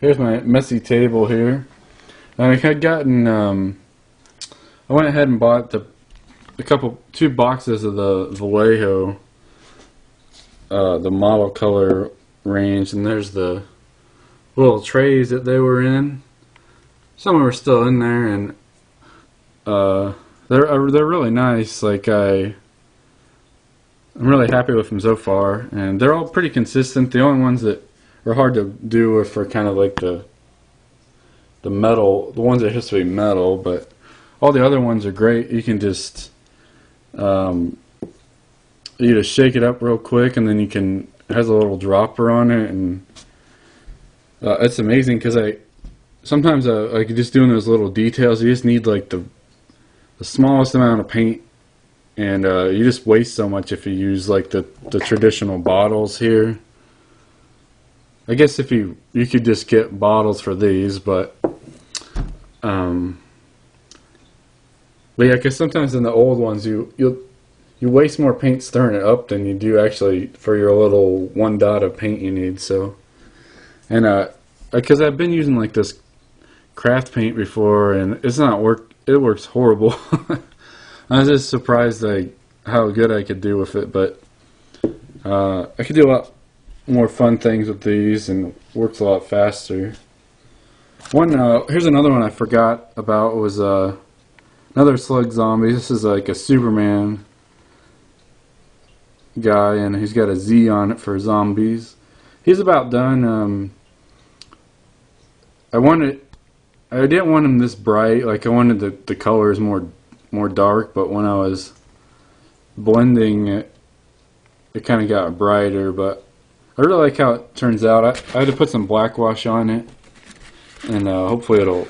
Here's my messy table here. I had gotten, I went ahead and bought two boxes of the Vallejo, the model color range, and there's the little trays that they were in. Some are still in there, and they're really nice. Like I'm really happy with them so far, and they're all pretty consistent. The only ones that are hard to do with are kind of like the metal, the ones that used to be metal, but all the other ones are great. You can just you just shake it up real quick, and then it has a little dropper on it, and it's amazing because sometimes like just doing those little details, you just need like the smallest amount of paint, and you just waste so much if you use like the traditional bottles here. I guess if you could just get bottles for these, but yeah, because sometimes in the old ones you waste more paint stirring it up than you do actually for your little one dot of paint you need. So, and because I've been using like this craft paint before, and it's not it works horrible. I was just surprised how good I could do with it, but I could do a lot more fun things with these, and it works a lot faster. Here's another one I forgot about, was another Slug zombie. This is like a Superman guy, and he's got a Z on it for zombies. He's about done. I didn't want him this bright. Like I wanted the colors more dark, but when I was blending it kind of got brighter. But I really like how it turns out. I had to put some black wash on it, and hopefully it'll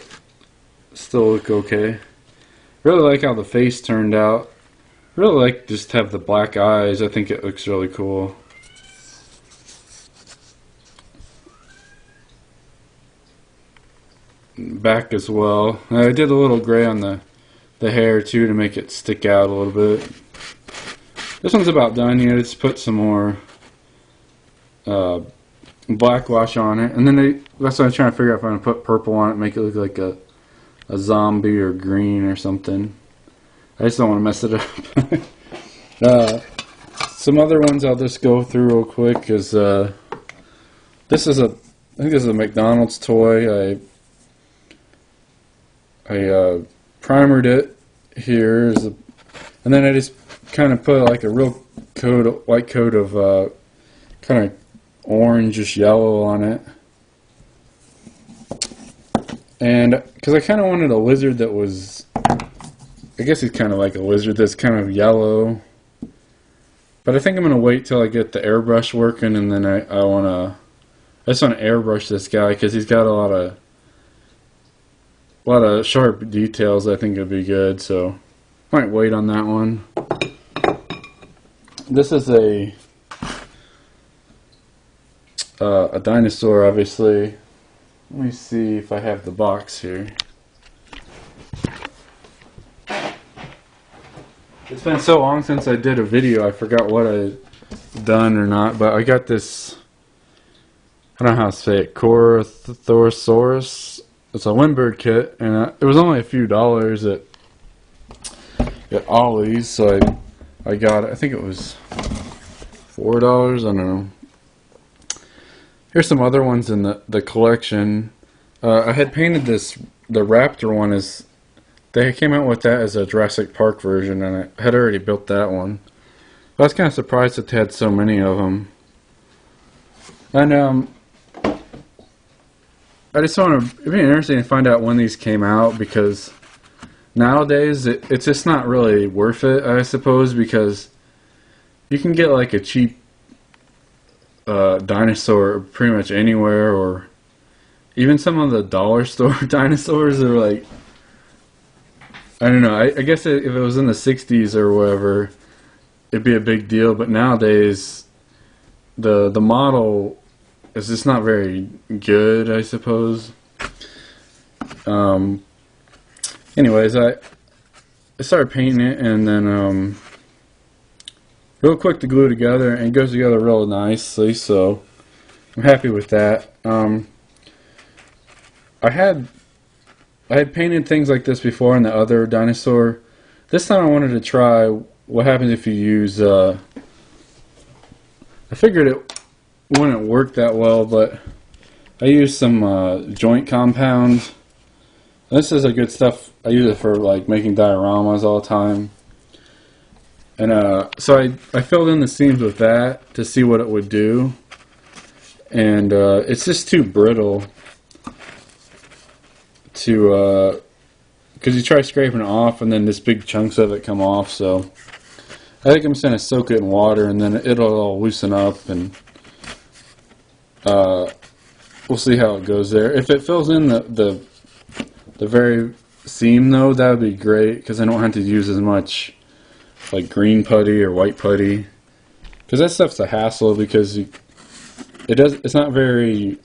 still look okay. Really like how the face turned out. Really like just have the black eyes. I think it looks really cool. Back as well. I did a little gray on the hair too to make it stick out a little bit. This one's about done. Just put some more black wash on it, and then that's what I'm trying to figure out if I'm gonna put purple on it, make it look like a zombie or green or something. I just don't want to mess it up. Some other ones I'll just go through real quick is I think this is a McDonald's toy. I primered it here, and then I just kind of put like a real white coat of kind of orangish yellow on it. And because I kind of wanted a lizard that was, I guess he's kind of like a lizard that's kind of yellow. But I think I'm going to wait till I get the airbrush working, and then I just want to airbrush this guy because he's got a lot of sharp details. I think it'd be good, so I might wait on that one. This is a dinosaur, obviously. Let me see if I have the box here. It's been so long since I did a video, I forgot what I'd done or not, but I got this, I don't know how to say it, Corythosaurus. It's a Windbird kit, and it was only a few dollars at Ollie's, so I got it. I think it was $4, I don't know. Here's some other ones in the collection. I had painted the Raptor one as, they came out with that as a Jurassic Park version, and I had already built that one. But I was kind of surprised that they had so many of them. And I just want to, it'd be interesting to find out when these came out, because nowadays it's just not really worth it, I suppose, because you can get like a cheap dinosaur pretty much anywhere, or even some of the dollar store dinosaurs are like, I don't know, I guess if it was in the 60s or whatever, it'd be a big deal, but nowadays the model is just not very good, I suppose. Anyways, I started painting it, and then real quick to glue together, and it goes together real nicely, so I'm happy with that. I had painted things like this before in the other Dinosaur. This time I wanted to try what happens if you use, I figured it wouldn't work that well, but I used some joint compound. This is a good stuff. I use it for like making dioramas all the time. And so I filled in the seams with that to see what it would do. And it's just too brittle to, because you try scraping it off and then this big chunks of it come off. So I think I'm just going to soak it in water and then it'll all loosen up, and we'll see how it goes there. If it fills in the very seam though, that would be great, because I don't have to use as much like green putty or white putty, because that stuff's a hassle because it's not very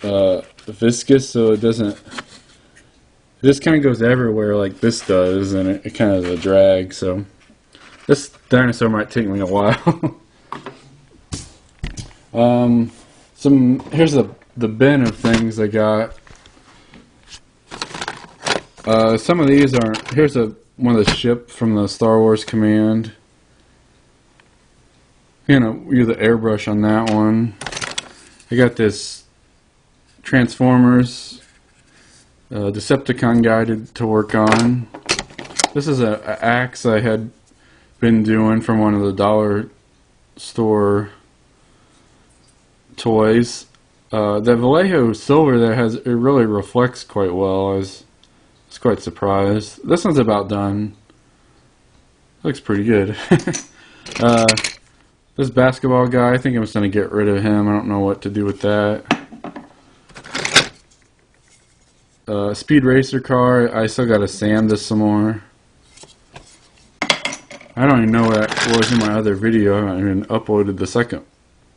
viscous, so it just kind of goes everywhere like this does, and it kind of is a drag. So this dinosaur might take me a while. Here's the bin of things I got. Some of these aren't. Here's one of the ship from the Star Wars Command. You know, use the airbrush on that one. I got this Transformers Decepticon guide to work on. This is an axe I had been doing from one of the dollar store toys. The Vallejo silver there it really reflects quite well. I was quite surprised. This one's about done. Looks pretty good. This basketball guy, I think I'm just going to get rid of him. I don't know what to do with that. Speed racer car, I still got to sand this some more. I don't even know what that was in my other video. I haven't even uploaded the second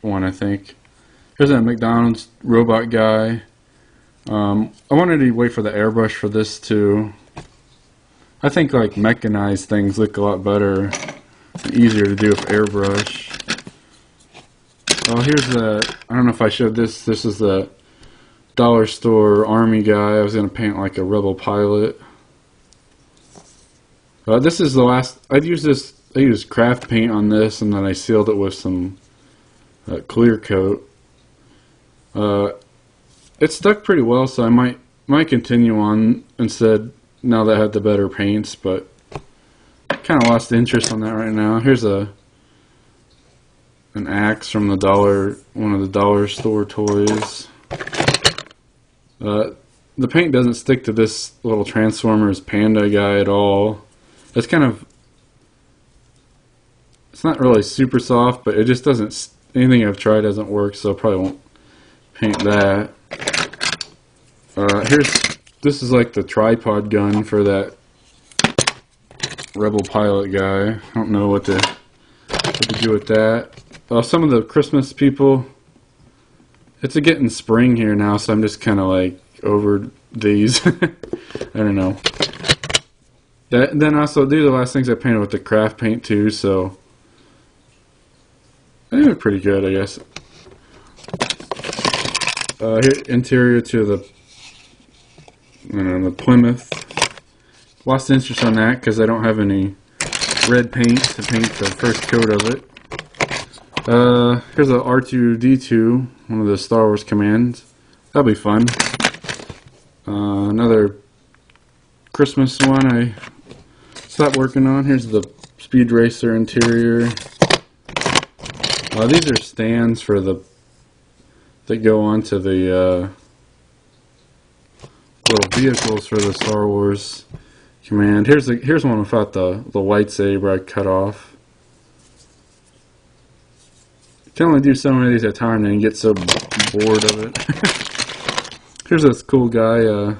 one, I think. Here's a McDonald's robot guy. I wanted to wait for the airbrush for this too. I think like mechanized things look a lot better and easier to do with airbrush. Oh, here's I don't know if I showed this. This is the dollar store army guy. I was going to paint like a rebel pilot. This is the last. I used craft paint on this, and then I sealed it with some clear coat. It stuck pretty well, so I might continue on instead now that I had the better paints, but kind of lost interest on that right now. Here's an axe from one of the dollar store toys. The paint doesn't stick to this little Transformers panda guy at all. It's not really super soft, but it just doesn't, anything I've tried doesn't work, so I probably won't paint that. This is like the tripod gun for that rebel pilot guy. I don't know what to do with that. Some of the Christmas people, it's getting spring here now, so I'm just kind of like over these. I don't know. Then also, these are the last things I painted with the craft paint too, so they were pretty good, I guess. Here, interior to the Plymouth. Lost interest on that because I don't have any red paint to paint the first coat of it. Here's a R2-D2, one of the Star Wars commands. That'll be fun. Another Christmas one I stopped working on. Here's the Speed Racer interior. These are stands for that go onto the little vehicles for the Star Wars command. Here's one without the lightsaber I cut off. You can only do so many of these at a time and you get so bored of it. Here's this cool guy